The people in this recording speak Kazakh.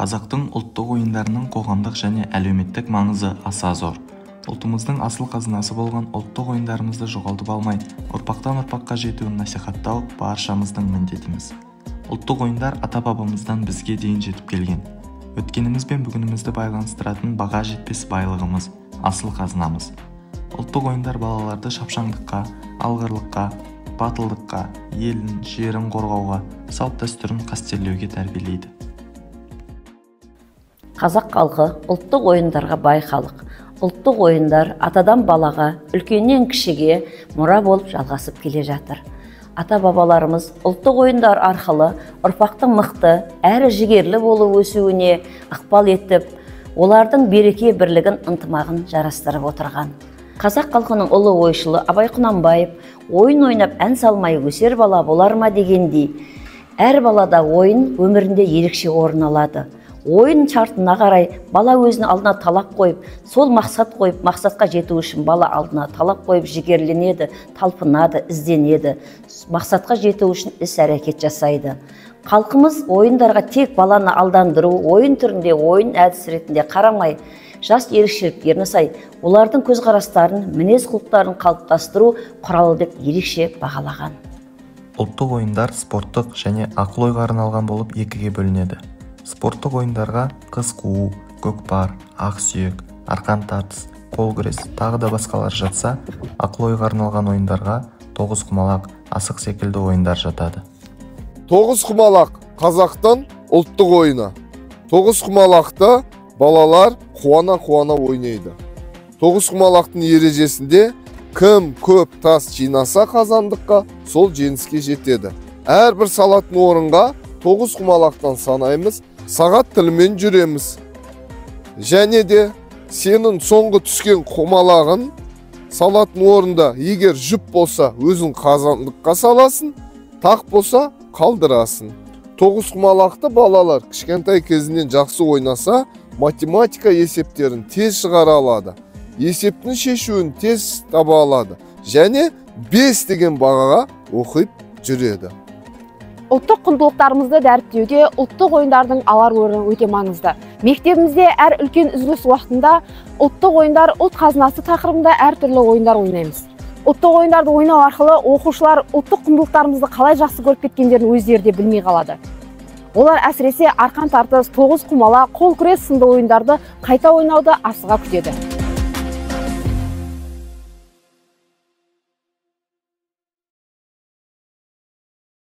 Қазақтың ұлттық ойындарының қоғамдық және әлеуметтік маңызы аса зор. Ұлтымыздың асыл қазынасы болған ұлттық ойындарымызды жоғалтып алмай, ұрпақтан ұрпаққа жетуін насихаттау баршамыздың міндетіміз. Ұлттық ойындар ата-бабамыздан бізге дейін жетіп келген. Өткеніміз бен бүгінімізді байланыстыратын баға жетпес байлығымыз, асыл қазынамыз. Ұлттық ойындар балаларды шапшаңдыққа, алғырлыққа, батылдыққа, елін, жерін қорғауға, салт-дәстүрін қастерлеуге тәрбиелейді. Қазақ халқы ұлттық ойындарға бай халық. Ұлттық ойындар атадан балаға, үлкеннен кішіге мұра болып жалғасып келе жатыр. Ата-бабаларымыз ұлттық ойындар арқылы ұрпақтың мықты, әрі жігерлі болып өсуіне ықпал етіп, олардың береке бірлігін ынтымағын жарастырып отырған. Қазақ халқының ұлы ойшылы Абай Құнанбаев ойын ойнап ән салмай өсер бала болар ма дегендей, әр балада ойын өмірінде ерекше орын алады. Ойын шартына қарай бала өзінің алдына талап қойып, сол мақсат қойып, мақсатқа жету үшін бала алдына талап қойып жігерленеді, талпынады, ізденеді. Мақсатқа жету үшін іс-әрекет жасайды. Халқымыз ойындарға тек баланы алдандыру, ойын түрінде, ойын әдіс ретінде қарамай, жас ерекшеліктеріне сай, олардың көзқарастарын, мінез-құлықтарын қалыптастыру құралы деп ерекше бағалаған. Ұлттық ойындар спорттық және ақыл-ойға арналған болып екіге бөлінеді. Спорттық ойындарға қыз қуу, көкпар, ақсүйек, арқан тартыс, қол күрес, тағы да басқалар жатса, ақыл-ойға арналған ойындарға тоғызқұмалақ, асық секілді ойындар жатады. Тоғызқұмалақ қазақтың ұлттық ойыны. Тоғызқұмалақты балалар қуана-қуана ойнайды. Тоғызқұмалақтың ережесінде кім көп тас жинаса қазандыққа, сол жеңіске жетеді. Әрбір салатын орынға тоғызқұмалақтан санаймыз, сағат тілімен жүреміз. Және де сенің соңғы түскен құмалағын салатын орында егер жүп болса өзің қазандыққа саласын, тақ болса қалдырасын. Тоғызқұмалақты балалар кішкентай кезінен жақсы ойнаса, математика есептерін тез шығара алады. Есептің шешуін тез таба алады. Және 5 деген бағаға оқып жүреді. Ұлттық құндылықтарымызды дәріптеуде ұлттық ойындардың алар орны өте маңызды. Мектебімізде әр үлкен үзіліс уақытында ұлттық ойындар ұлт қазынасы тақырыбында әртүрлі ойындар ойнаймыз. Ұлттық ойындарды ойнау арқылы оқушылар ұлттық құндылықтарымызды қалай жақсы көріп кеткендерін өздері де білмей қалады. Олар әсіресе арқан тартыс, тоғызқұмалақ, қол күрес сынды ойындарды қайта ойнауды асыға күтеді.